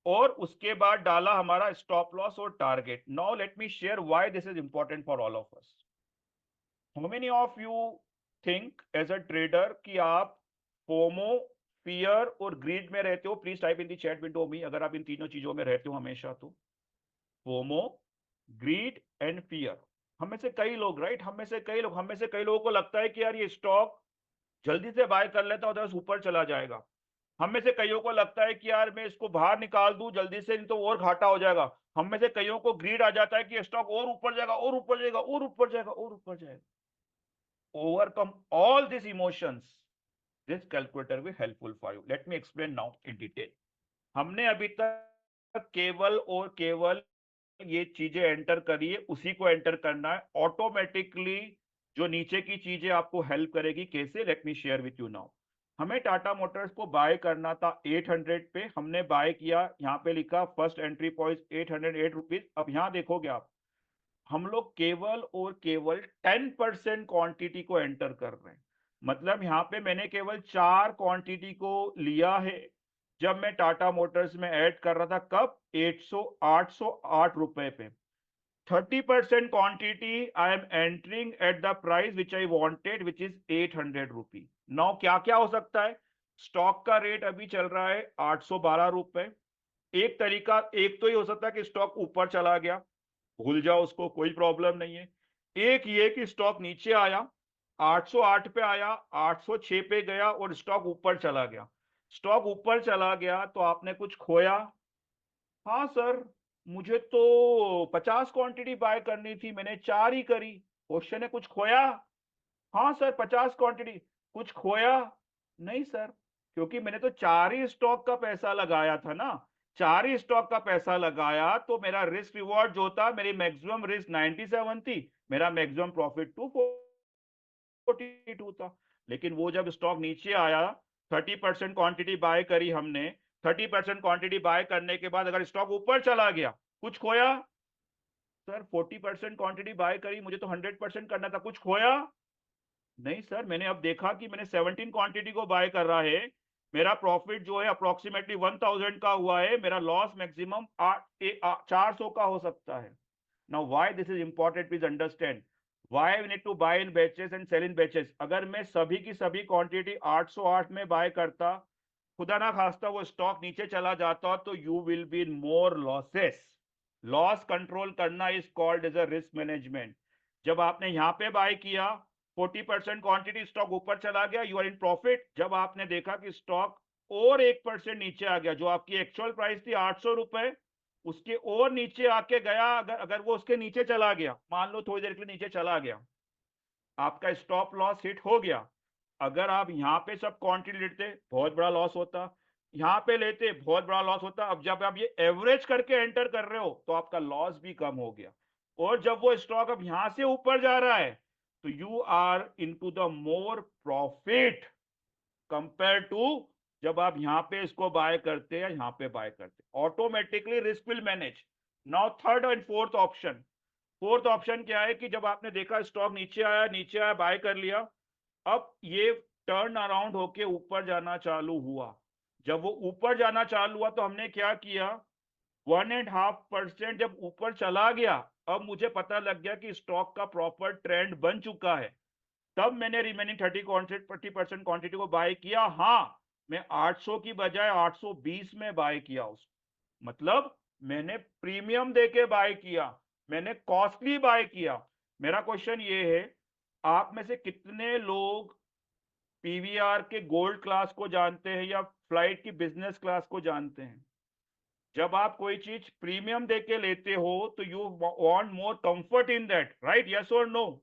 और उसके बाद डाला हमारा स्टॉप लॉस और target. Now let me share why this is important for all of us. How many of you think as a trader कि आप फोमो, फियर और ग्रीड में रहते हो? Please type in the chat window me अगर आप इन तीनों चीजों में रहते हो हमेशा. तो फोमो, ग्रीड एंड फियर. हम में से कई लोग, राइट, हम में से कई लोगों को लगता है कि यार ये स्टॉक जल्दी से बाय कर लेता हूं, तो ऊपर चला जाएगा. हम में से कईयों को लगता है कि यार मैं इसको बाहर निकाल दूं जल्दी से, नहीं तो और घाटा हो जाएगा. हम में से कईयों को ग्रीड आ जाता है कि स्टॉक और ऊपर जाएगा और ऊपर जाएगा और ऊपर जाएगा और ऊपर जाएगा. Overcome all this emotions, this calculator will helpful for you. Let me explain now in detail. हमने अभी तक केवल और केवल ये चीजें एंटर करी है, उसी को एंटर करना है. ऑटोमेटिकली जो नीचे की चीजें आपको हेल्प करेगी. कैसे? Late me share with you now. हमें टाटा मोटर्स को बाय करना था 800 पे, हमने बाय किया, यहाँ पे लिखा फर्स्ट एंट्री पॉइंट 808 रुपीज. अब यहाँ देखोगे आप, हम लोग केवल और केवल 10% क्वांटिटी को एंटर कर रहे हैं. मतलब यहाँ पे मैंने केवल 4 क्वांटिटी को लिया है जब मैं टाटा मोटर्स में ऐड कर रहा था. कब? 808 रुपए पे. 30% quantity I am entering at the price which I wanted, which is 800 rupee. Now क्या क्या हो सकता है? स्टॉक का रेट अभी चल रहा है 812 रुपए. एक तरीका, एक तो ये हो सकता है कि स्टॉक ऊपर चला गया, भूल जाओ उसको, कोई प्रॉब्लम नहीं है. एक ये कि स्टॉक नीचे आया, 808 पे आया, 806 पे गया और स्टॉक ऊपर चला गया. स्टॉक ऊपर चला गया तो आपने कुछ खोया. हाँ सर, मुझे तो 50 क्वांटिटी बाय करनी थी, मैंने 4 ही करी. क्वेश्चन है, कुछ खोया? हाँ सर, 50 क्वांटिटी. कुछ खोया? नहीं सर, क्योंकि मैंने तो 4 ही स्टॉक का पैसा लगाया था ना. 4 ही स्टॉक का पैसा लगाया तो मेरा रिस्क रिवॉर्ड जो था, मेरी मैक्सिमम रिस्क 97 थी, मेरा मैक्सिमम प्रॉफिट 242 था. लेकिन वो जब स्टॉक नीचे आया, 30% क्वांटिटी बाय करी हमने. 30% क्वांटिटी बाय करने के बाद अगर स्टॉक ऊपर चला गया, कुछ खोया? सर 40% क्वांटिटी बाय करी, मुझे तो 100% करना था, कुछ खोया? नहीं सर, मैंने अब देखा कि मैंने 17 क्वांटिटी को बाय कर रहा है, मेरा प्रॉफिट जो है अप्रोक्सीमेटली 1000 का हुआ है, मेरा लॉस मैक्सिमम 400 का हो सकता है. Now why this is important, please understand. Why we need to buy in batches and sell in batches. अगर मैं सभी की सभी क्वांटिटी 808 में बाय करता, खुदा ना खास्ता वो स्टॉक नीचे चला जाता, तो you will be in more losses. Loss control करना is called as a risk management. जब आपने यहां पे बाय किया, 40% क्वांटिटी, स्टॉक ऊपर चला गया, यू आर इन प्रॉफिट. जब आपने देखा कि स्टॉक और 1% नीचे आ गया, जो आपकी एक्चुअल प्राइस थी 800 रुपए, उसके और नीचे आके गया, अगर वो उसके नीचे चला गया, मान लो थोड़ी देर के लिए नीचे चला गया, आपका स्टॉप लॉस हिट हो गया. अगर आप यहाँ पे सब क्वांटिटी लेते, बहुत बड़ा लॉस होता. यहाँ पे लेते, बहुत बड़ा लॉस होता. अब जब आप ये एवरेज करके एंटर कर रहे हो, तो आपका लॉस भी कम हो गया. और जब वो स्टॉक अब यहां से ऊपर जा रहा है, तो you are into the more profit compare to जब आप यहां पे इसको बाय करते या यहां पे बाय करते. Automatically risk will manage. Now third and fourth option. Fourth option क्या है कि जब आपने देखा स्टॉक नीचे आया, बाय कर लिया, अब ये टर्न अराउंड होके ऊपर जाना चालू हुआ. जब वो ऊपर जाना चालू हुआ तो हमने क्या किया, 1.5% जब ऊपर चला गया, अब मुझे पता लग गया कि स्टॉक का प्रॉपर ट्रेंड बन चुका है, तब मैंने रिमेनिंग 30% क्वांटिटी को बाय किया. हाँ, मैं 800 की बजाय 820 में बाय किया उसको. मतलब मैंने प्रीमियम देके बाय किया, मैंने कॉस्टली बाय किया. मेरा क्वेश्चन ये है, आप में से कितने लोग पीवीआर के गोल्ड क्लास को जानते हैं या फ्लाइट की बिजनेस क्लास को जानते हैं? जब आप कोई चीज प्रीमियम देके लेते हो तो you want more comfort in that, right? Yes और नो?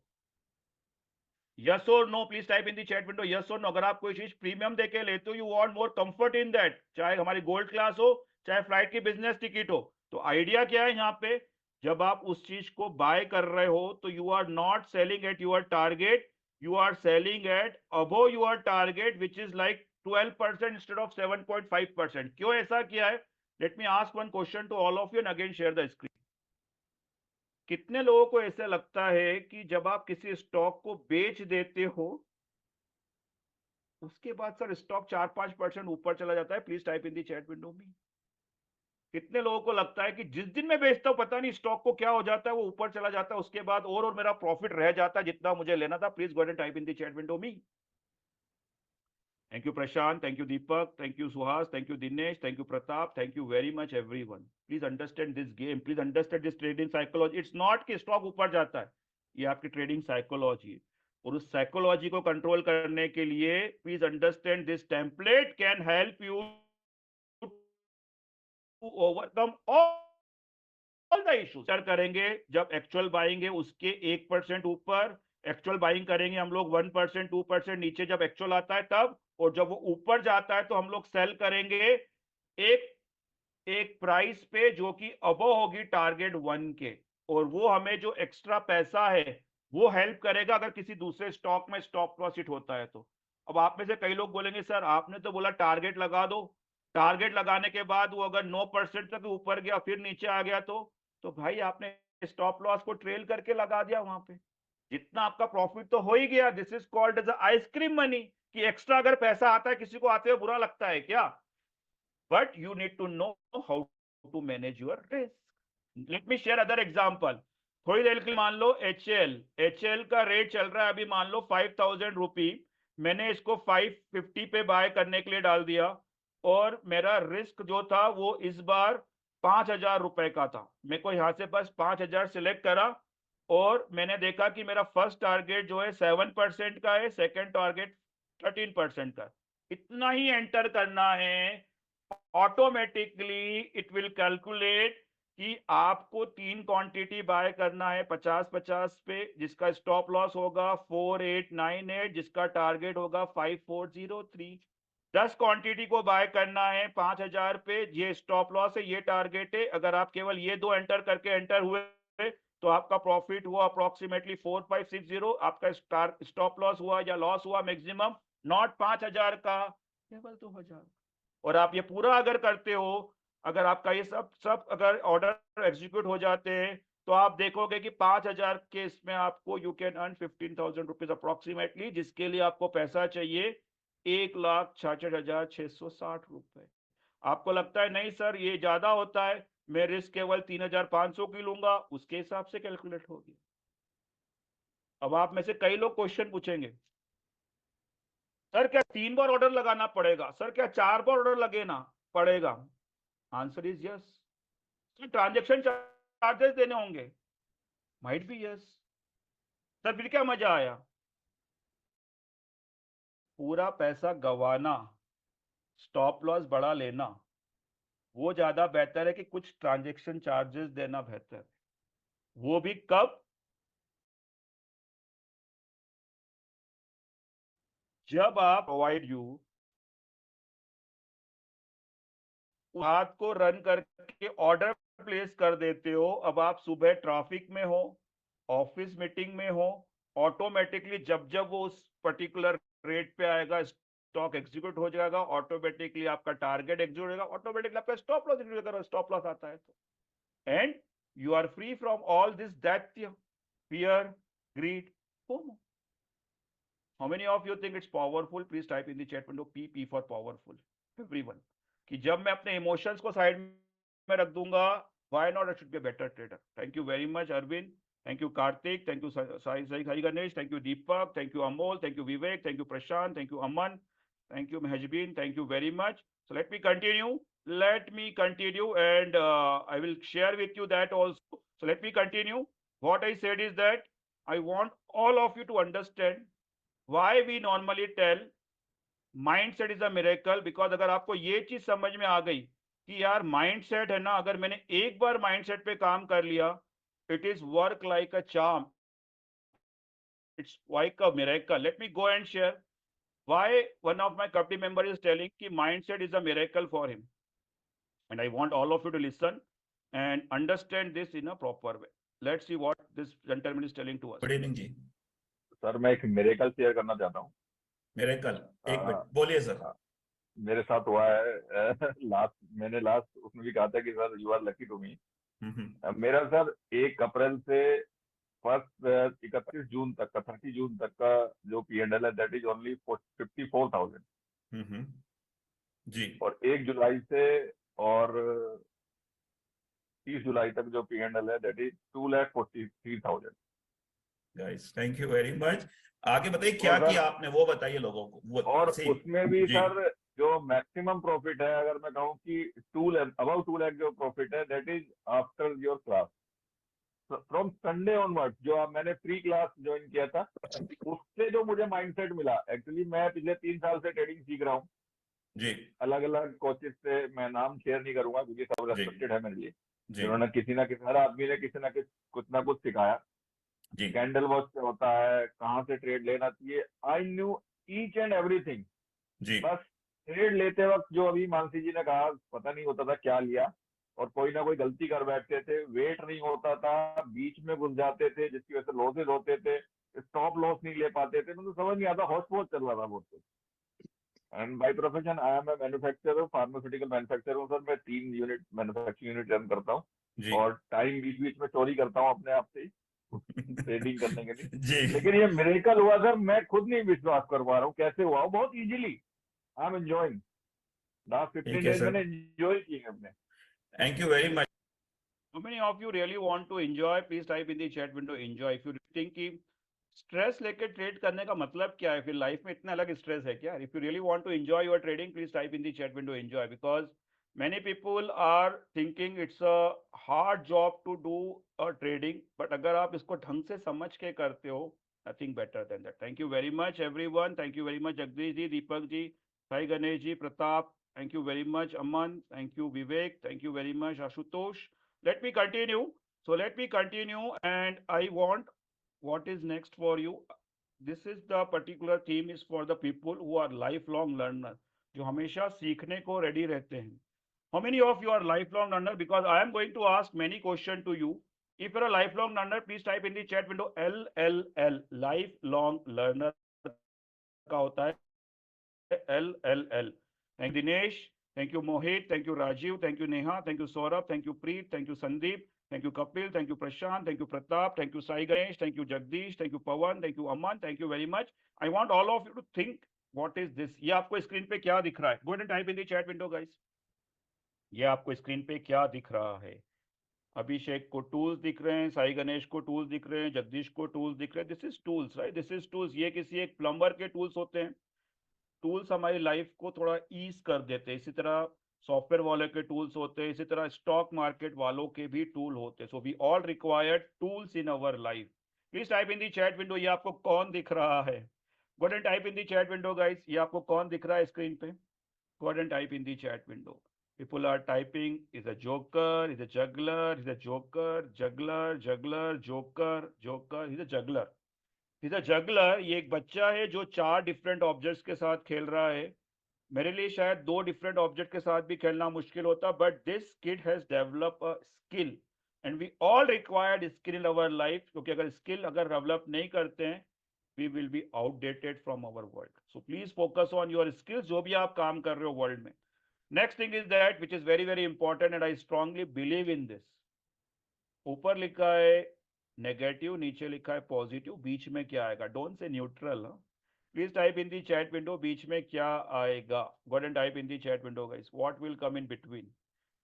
यस और no, please type in the chat window, yes और नो. अगर आप कोई चीज प्रीमियम देके लेते हो, you want more comfort in that, चाहे हमारी गोल्ड क्लास हो, चाहे फ्लाइट की बिजनेस टिकट हो. तो आइडिया क्या है यहाँ पे, जब आप उस चीज को बाय कर रहे हो तो you are not selling at your target, you are selling at above your target, which is like 12% instead of 7.5%. क्यों ऐसा किया है? Let me ask one question to all of you and again share the screen. कितने लोगों को ऐसा लगता है कि जब आप किसी स्टॉक को बेच देते हो, उसके बाद सर स्टॉक 4-5% ऊपर चला जाता है? Please type in the chat window में. कितने लोगों को लगता है कि जिस दिन मैं बेचता हूं, पता नहीं स्टॉक को क्या हो जाता है, वो ऊपर चला जाता है, उसके बाद और मेरा प्रॉफिट रह जाता है जितना मुझे लेना था? Please go and type in the chat window में. Thank you, Prashant. Thank you, Deepak. Thank you, Suhas. Thank you, Dinesh. Thank you, Pratap. Thank you very much, everyone. Please understand this game. Please understand this trading psychology. It's not कि stock ऊपर जाता है, ये आपकी trading psychology है. और उस psychology को कंट्रोल करने के लिए please understand this template can help you to overcome all the issues. करेंगे जब एक्चुअल बाइंग है उसके 1% ऊपर, एक्चुअल बाइंग करेंगे हम लोग 1% 2% नीचे जब एक्चुअल आता है तब, और जब वो ऊपर जाता है तो हम लोग सेल करेंगे एक प्राइस पे जो कि अबव होगी टारगेट 1 के. और वो हमें जो एक्स्ट्रा पैसा है वो हेल्प करेगा अगर किसी दूसरे स्टॉक में स्टॉप लॉस हिट होता है तो. अब आप में से कई लोग बोलेंगे सर आपने तो बोला टारगेट लगा दो, टारगेट लगाने के बाद वो अगर 9% तक ऊपर गया फिर नीचे आ गया तो भाई आपने स्टॉप लॉस को ट्रेल करके लगा दिया वहां पे, जितना आपका प्रॉफिट तो हो ही गया. This is called as ice cream money, कि एक्स्ट्रा अगर पैसा आता है किसी को आते हुए बुरा लगता है क्या? But you need to know how to manage your risk. Let me share other example. थोड़ी देर के लिए मान लो HL का रेट चल रहा है अभी मान लो 5000 रुपी, मैंने इसको 550 पे बाय करने के लिए डाल दिया और मेरा रिस्क जो था वो इस बार 5000 रुपए का था। मेरे को यहाँ से बस 5000 सिलेक्ट करा और मैंने देखा कि मेरा फर्स्ट टारगेट जो है 7% का है, सेकंड टारगेट 13% का। इतना ही एंटर करना है, ऑटोमेटिकली इट विल कैलकुलेट कि आपको 3 क्वांटिटी बाय करना है 50-50 पे, जिसका स्टॉप लॉस होगा 4898, जिसका टारगेट होगा 5403। 10 क्वांटिटी को बाय करना है 5000 पे, ये स्टॉप लॉस है, ये टारगेट है। अगर आप केवल ये दो एंटर करके एंटर हुए तो आपका प्रॉफिट हुआ अप्रोक्सीमेटली 4560। आपका स्टॉप लॉस हुआ या लॉस हुआ मैक्सिमम नॉट 5000 का, केवल 2000। और आप ये पूरा अगर करते हो, अगर आपका ये सब अगर ऑर्डर एग्जीक्यूट हो जाते हैं तो आप देखोगे कि 5000 के इसमें आपको you can earn 15,000 rupees approximately, जिसके लिए आपको पैसा चाहिए 1,66,660 रुपए। आपको लगता है नहीं सर ये ज्यादा होता है, मैं रिस्क केवल 3,500 की लूंगा, उसके हिसाब से कैलकुलेट होगी। अब आप में से कई लोग क्वेश्चन पूछेंगे, सर क्या 3 बार ऑर्डर लगाना पड़ेगा, सर क्या 4 बार ऑर्डर लगे ना पड़ेगा? Answer is yes. Transaction charges देने होंगे, माइट बी यस। सर फिर क्या मजा आया? पूरा पैसा गवाना, स्टॉप लॉस बढ़ा लेना, वो ज्यादा बेहतर है कि कुछ ट्रांजेक्शन चार्जेस देना बेहतर है। वो भी कब? जब आप प्रोवाइड यू हाथ को रन करके ऑर्डर प्लेस कर देते हो। अब आप सुबह ट्रैफिक में हो, ऑफिस मीटिंग में हो, ऑटोमेटिकली जब जब वो उस पर्टिकुलर रेट पे आएगा स्टॉक एग्जीक्यूट हो जाएगा, ऑटोमेटिकली आपका टारगेट एग्जीक्यूट होगा, ऑटोमेटिकली आपका स्टॉप लॉस एग्जीक्यूट होगा। स्टॉप लॉस आता है तो and you are free from all this that, fear, greed, FOMO. How many of you think it's powerful? Please type in the chat window P for powerful, everyone. कि जब मैं अपने emotions को side में रख दूंगा, why not I should be a better trader. Thank you very much Arvind, thank you Kartik, thank you Sai Ganesh, thank you Deepak, thank you Amol, thank you Vivek, thank you Prashant, thank you Aman, thank you Mahjabeen, thank you very much. So let me continue and I will share with you that also. So let me continue. What I said is that I want all of you to understand why we normally tell mindset is a miracle. Because अगर आपको ये चीज समझ में आ गई कि यार mindset है ना, अगर मैंने एक बार माइंडसेट पे काम कर लिया, it is work like a charm, it's like a miracle. Let me go and share why one of my committee member is telling कि mindset is a miracle for him, and I want all of you to listen and understand this in a proper way. Let's see what this gentleman is telling to us. Good evening जी। Sir मैं एक miracle share करना चाहता हूँ। Miracle, एक minute बोलिए sir. मेरे साथ हुआ है मैंने लास्ट उसमें भी कहा था कि sir you are lucky to me. मेरा सर 1 अप्रैल से फर्स्ट 31 जून तक का 30 जून तक का जो P&L है दैट इज ओनली 54,000 जी। और 1 जुलाई से और 30 जुलाई तक जो P&L है that is 2,43,000। Guys thank you very much. आगे बताइए क्या किया आपने, वो बताइए लोगों को। वो और उसमें भी जी। सर जो मैक्सिमम प्रॉफिट है, अगर मैं कहूँ कि अबाउट 2 लाख जो प्रॉफिट है that is after your class from Sunday onward. जो मैंने फ्री क्लास ज्वाइन किया था उससे जो मुझे माइंडसेट मिला, एक्चुअली मैं पिछले 3 साल से ट्रेडिंग सीख रहा हूँ जी। अलग अलग कोचेस से। मैं नाम शेयर नहीं करूंगा क्योंकि सब रेस्पेक्टेड है मेरे लिए। जिन्होंने किसी ना किसी, हर आदमी ने किसी ना कुछ ना कुछ सिखाया। कैंडल वॉच से होता है, कहाँ से ट्रेड लेना चाहिए, I knew each and everything. बस ट्रेड लेते वक्त जो अभी मानसी जी ने कहा, पता नहीं होता था क्या लिया और कोई ना कोई गलती कर बैठते थे, वेट नहीं होता था, बीच में घुस जाते थे जिसकी वजह से लॉसेज होते थे, स्टॉप लॉस नहीं ले पाते थे, तो समझ नहीं आता, हौस पौस चल रहा था बहुत कुछ। And by profession I am a manufacturer, pharmaceutical manufacturer हूँ सर। मैं 3 यूनिट मैन्युफैक्चरिंग यूनिट रन करता हूँ और टाइम बीच बीच में चोरी करता हूँ अपने आप से ट्रेडिंग करने के लिए। लेकिन ये मिरेकल हुआ सर, मैं खुद नहीं विश्वास कर पा रहा हूँ कैसे हुआ। बहुत easily I am enjoying. Last 15 days मैंने एंजॉय किए अपने। Thank you very much. How many of you really want to enjoy? Please type in the chat window enjoy. If you think कि स्ट्रेस लेके ट्रेड करने का मतलब क्या है, फिर लाइफ में इतना अलग स्ट्रेस है क्या? If you really want to enjoy your trading, please type in the chat window enjoy, because many people are thinking it's a hard job to do a trading, but अगर आप इसको ढंग से समझ के करते हो, nothing better than that. Thank you very much everyone. Thank you very much Jagdish ji, Deepak ji, Sai Ganesh ji, Pratap. Thank you very much Aman. Thank you Vivek. Thank you very much Ashutosh. Let me continue. So let me continue, and I want what is next for you. This is the particular theme is for the people who are lifelong learner, जो हमेशा सीखने को ready रहते हैं. How many of you are lifelong learner? Because I am going to ask many questions to you. If you're a lifelong learner, please type in the chat window LLL, lifelong learner का होता है LLL. Thank you Dinesh, thank you Mohit, thank you Rajiv, thank you Neha, thank you Saurabh, thank you Preet, thank you Sandeep, thank you Kapil, thank you Prashant, thank you Pratap, thank you Sai Ganesh, thank you Jagdish, thank you Pawan, thank you Aman, thank you very much. I want all of you to think what is this. ये आपको screen पे क्या दिख रहा है? Go ahead and type in the chat window guys. ये आपको screen पे क्या दिख रहा है? अभिषेक को टूल्स दिख रहे हैं, साई गणेश को टूल्स दिख रहे हैं, जगदीश को टूल्स दिख रहे हैं. This is tools right, this is tools. ये किसी एक प्लम्बर के टूल्स होते हैं. टूल्स हमारी लाइफ को थोड़ा ईज कर देते हैं. इसी तरह सॉफ्टवेयर वाले के टूल्स होते हैं, इसी तरह स्टॉक मार्केट वालों के भी टूल होते हैं. So we all required tools in our life. Please type in the chat window. ये आपको कौन दिख रहा है? Go ahead and type in the chat window guys. ये आपको कौन दिख रहा है स्क्रीन पे? Go ahead and type in the chat window. People are typing is a joker, is a juggler, is a joker, juggler, juggler, joker, joker, he's a juggler. He's a juggler. ये एक बच्चा है जो 4 different objects के साथ खेल रहा है. मेरे लिए शायद 2 डिफरेंट ऑब्जेक्ट के साथ भी खेलना मुश्किल होता, but this kid has develop a skill and we all required skill in our life. क्योंकि अगर स्किल डेवलप नहीं करते हैं, we will be outdated from our world. So please focus on your skills, जो भी आप काम कर रहे हो वर्ल्ड में. Next thing is that which is very very important and I strongly believe in this. ऊपर लिखा है नेगेटिव, नीचे लिखा है पॉजिटिव, बीच में क्या आएगा? Don't say neutral. Please type in the chat window, बीच में क्या आएगा? Go ahead and type in the chat window guys. What will come in between?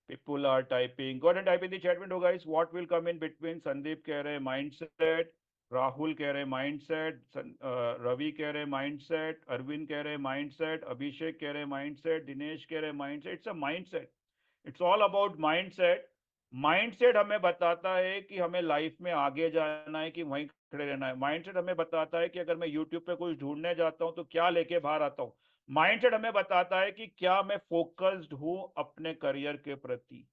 People are typing. Go ahead and type in the chat window guys. What will come in between? Sandeep कह रहे हैं mindset, Rahul कह रहे हैं mindset, Ravi कह रहे हैं mindset, Arvind कह रहे हैं माइंडसेट, अभिषेक कह रहे हैं माइंडसेट, दिनेश कह रहे हैं mindset. It's a mindset. It's all about mindset. Mindset हमें बताता है कि हमें लाइफ में आगे जाना है कि वहीं खड़े रहना है. माइंडसेट हमें बताता है कि अगर मैं यूट्यूब पे कुछ ढूंढने जाता हूं तो क्या लेके बाहर आता हूं. माइंडसेट हमें बताता है कि क्या मैं फोकस्ड हूं अपने करियर के प्रति.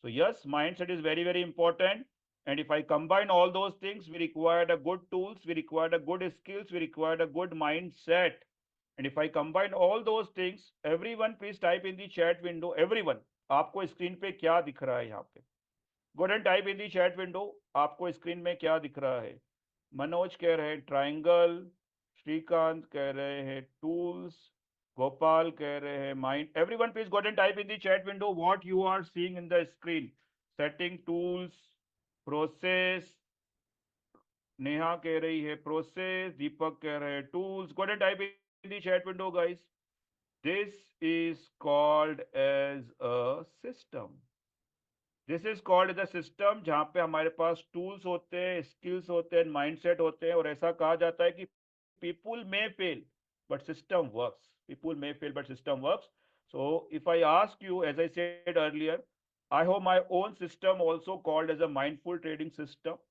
So yes, mindset is very very important. And if I combine all those things, we required a good tools, we required a good skills, we required a good mindset. And if I combine all those things, everyone please type in the chat window. Everyone, आपको screen पे क्या दिख रहा है यहाँ पे? Go ahead and type in the chat window. आपको screen में क्या दिख रहा है? मनोज कह रहे हैं ट्राइंगल, श्रीकांत कह रहे हैं टूल्स, गोपाल कह रहे हैं mind. Everyone please go ahead and type in the chat window what you are seeing in the screen. Setting tools, process, Neha कह रही है प्रोसेस, दीपक कह रहे हैं tools. Go ahead and type in the chat window guys. This is called as a system. This is called as a system, जहां पे हमारे पास tools होते हैं, स्किल्स होते हैं, माइंडसेट होते हैं. और ऐसा कहा जाता है कि people may fail but system works. People may fail but system works. So if I ask you, as I said earlier, I have my own system also called as a mindful trading system.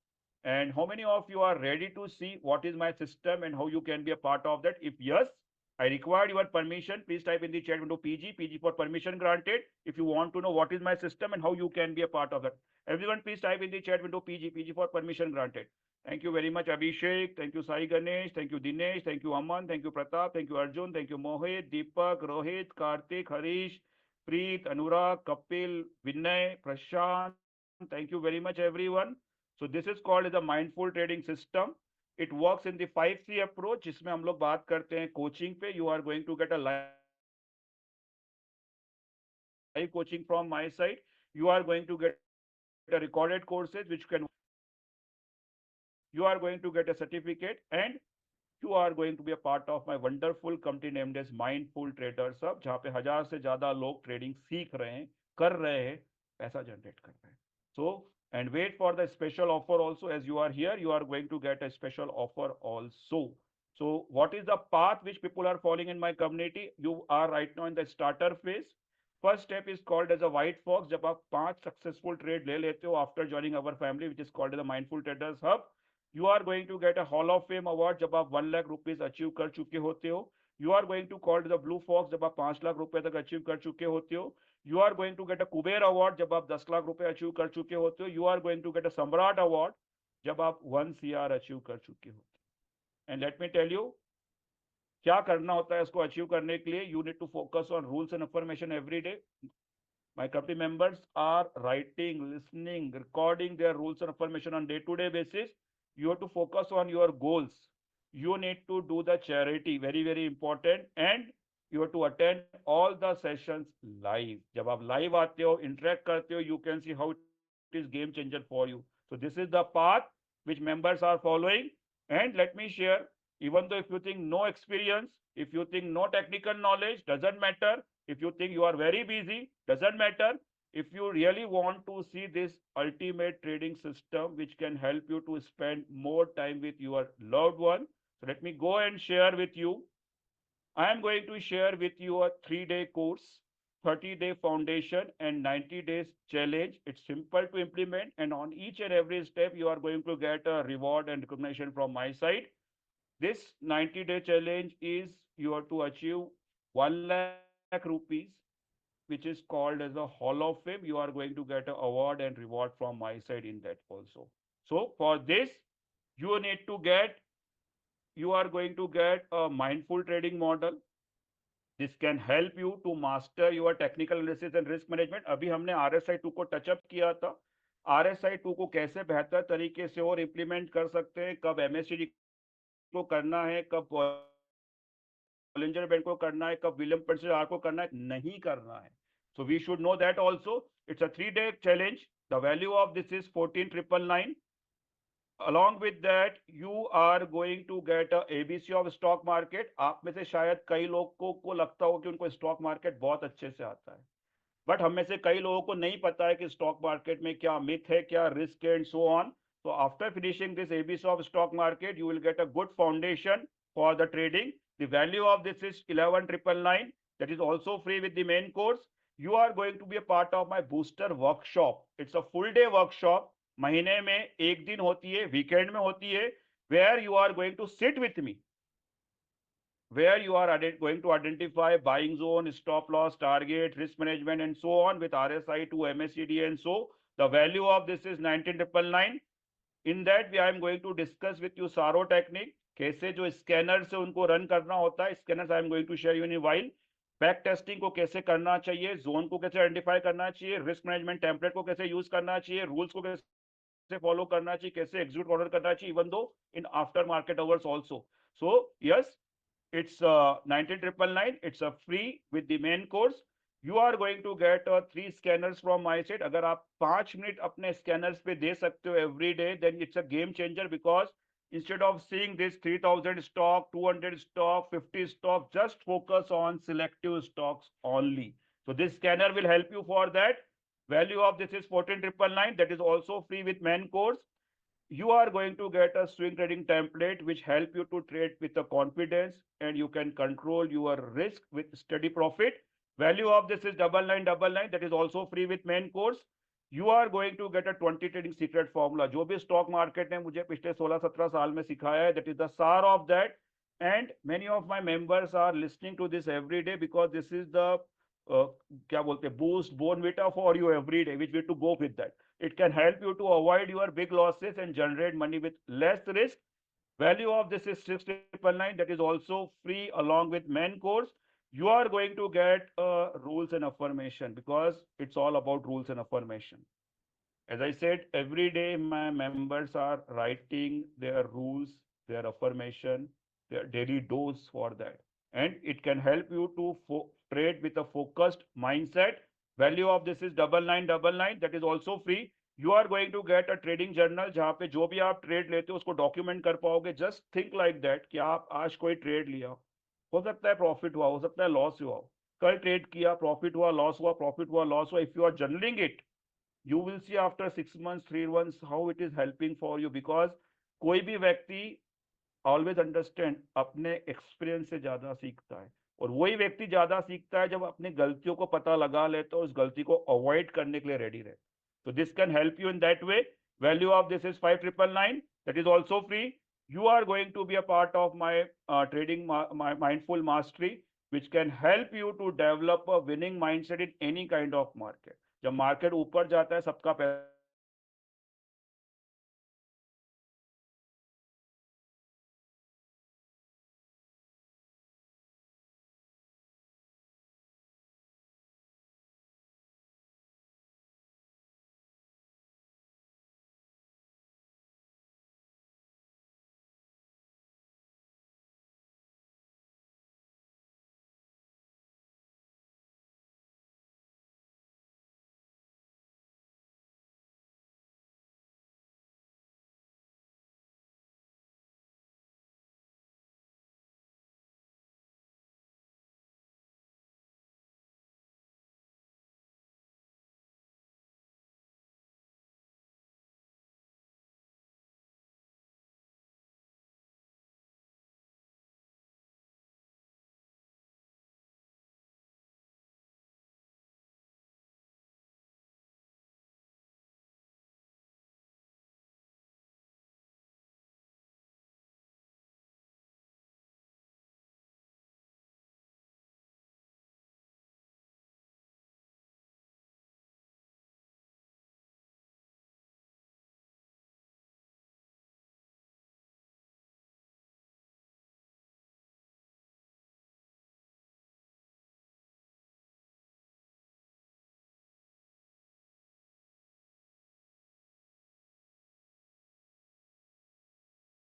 And how many of you are ready to see what is my system and how you can be a part of that? If yes, I require your permission. Please type in the chat window PG for permission granted. If you want to know what is my system and how you can be a part of that. Everyone please type in the chat window PG for permission granted. Thank you very much Abhishek, thank you Sai Ganesh, thank you Dinesh, thank you Aman, thank you Pratap, thank you Arjun, thank you Mohit, Deepak, Rohit, Karthik, Harish, Preet, Anurag, Kapil, Vinay, Prashant. Thank you very much everyone. So this is called as a mindful trading system. It works in the 5C approach, जिसमें हम लोग बात करते हैं coaching पे. You are going to get a live coaching from my side. You are going to get a recorded courses which can, you are going to get a certificate, and you are going to be a part of my wonderful company named as Mindful Traders Hub, जहाँ पे 1000 से ज्यादा लोग trading सीख रहे हैं, कर रहे हैं, पैसा जनरेट कर रहे हैं. So, and wait for the special offer also. As you are here, you are going to get a special offer also. So what is the path which people are following in my community? You are right now in the starter phase. First step is called as a white fox. जब आप 5 successful trade ले लेते हो after joining our family, which is called as the Mindful Traders Hub, you are going to get a Hall of Fame award जब आप 1 lakh rupees achieve कर चुके होते हो. You are going to call the Blue Fox जब आप 5 लाख रुपए तक अचीव कर चुके होते हो. You are going to get a Kuber Award जब आप 10 लाख रुपए अचीव कर चुके होते हो. You are going to get a Samrat Award जब आप 1 CR अचीव कर चुके होते हो. And let me tell you, क्या करना होता है इसको अचीव करने के लिए. You need to focus on rules and affirmation every day. My company members are writing, listening, recording their rules and affirmation on day-to-day basis. You have to focus on your goals. You need to do the charity, very, very important. And you have to attend all the sessions live. जब आप live आते हो, interact करते हो, you can see how it is game changer for you. So this is the path which members are following. And let me share, even though if you think no experience, if you think no technical knowledge, doesn't matter. If you think you are very busy, doesn't matter. If you really want to see this ultimate trading system which can help you to spend more time with your loved one, so let me go and share with you. I am going to share with you a 3-day course, 30-day foundation and 90 days challenge. It's simple to implement, and on each and every step you are going to get a reward and recognition from my side. This 90-day challenge is you have to achieve 1 lakh rupees, which is called as a Hall of Fame. You are going to get an award and reward from my side in that also. So for this, you need to get, you are going to get a mindful trading model. This can help you to master your technical analysis and risk management. अभी हमने RSI 2 को touch-up किया था. RSI 2 को कैसे बेहतर तरीके से और इम्प्लीमेंट कर सकते हैं, कब MACD को करना है, कब Bollinger Band को करना है, कब Williams Percy R को करना है, नहीं करना है. So we should know that also. It's a 3-day challenge. The value of this is 14,999. Along with that, you are going to get a ABC of stock market. आप में से शायद कई लोगों को लगता हो कि उनको स्टॉक मार्केट बहुत अच्छे से आता है, बट हम में से कई लोगों को नहीं पता है कि स्टॉक मार्केट में क्या मिथ है, क्या risk and so on. So after finishing this ABC of stock market, you will get a good foundation for the trading. The value of this is 11,999. That is also free with the main course. You are going to be a part of my booster workshop. It's a full day workshop. महीने में एक दिन होती है, weekend में होती है, where you are going to sit with me, where you are going to identify buying zone, stop loss, target, risk management, and so on with RSI to MACD and so. The value of this is 19,999. In that I am going to discuss with you SARO technique, कैसे जो scanner से उनको run करना होता है. Scanners I am going to share you in while. Back testing को कैसे करना चाहिए, जोन को कैसे आइडेंटिफाई करना चाहिए, रिस्क मैनेजमेंट टेम्पलेट को कैसे यूज करना चाहिए, रूल्स को कैसे फॉलो करना चाहिए, कैसे एग्जीक्यूट ऑर्डर करना चाहिए, even though in after market hours also. So yes, it's 19,999. It's a free with the main course. You are going to get 3 scanners from my side. अगर आप 5 मिनट अपने scanners पे दे सकते हो every day, then it's a game changer, because instead of seeing this 3,000 stock, 200 stock, 50 stock, just focus on selective stocks only. So this scanner will help you for that. Value of this is 14,999. That is also free with main course. You are going to get a swing trading template which help you to trade with the confidence, and you can control your risk with steady profit. Value of this is 9999. That is also free with main course. You are going to get a 20 trading secret formula. जो भी stock market ने मुझे पिछले 16-17 साल में सिखाया है, that is the SAR of that. And many of my members are listening to this every day, because this is the क्या बोलते हैं, boost Bonvita for you every day, which we have to go with that. It can help you to avoid your big losses and generate money with less risk. Value of this is 6,999. That is also free along with main course. You are going to get rules and affirmation, because it's all about rules and affirmation. As I said, every day my members are writing their rules, their affirmation, their daily dose for that. And it can help you to trade with a focused mindset. Value of this is 9999. That is also free. You are going to get a trading journal जहाँ पे जो भी आप trade लेते हो उसको document कर पाओगे. जस्ट थिंक लाइक दैट कि आप आज कोई ट्रेड लिया, हो सकता है प्रॉफिट हुआ, हो सकता है लॉस हुआ, कल ट्रेड किया, प्रॉफिट हुआ, लॉस हुआ, प्रॉफिट हुआ, लॉस हुआ. If you are journaling it, you will see after 6 months, 3 months how it is helping for you, because कोई भी व्यक्ति ऑलवेज अंडरस्टैंड अपने एक्सपीरियंस से ज्यादा सीखता है, और वही व्यक्ति ज्यादा सीखता है जब अपनी गलतियों को पता लगा ले तो उस गलती को अवॉइड करने के लिए रेडी रहे. तो this can help you in that way. Value of this is 5999. That is also free. You are going to be a part of my trading my mindful mastery, which can help you to develop a winning mindset in any kind of market. जब market ऊपर जाता है सबका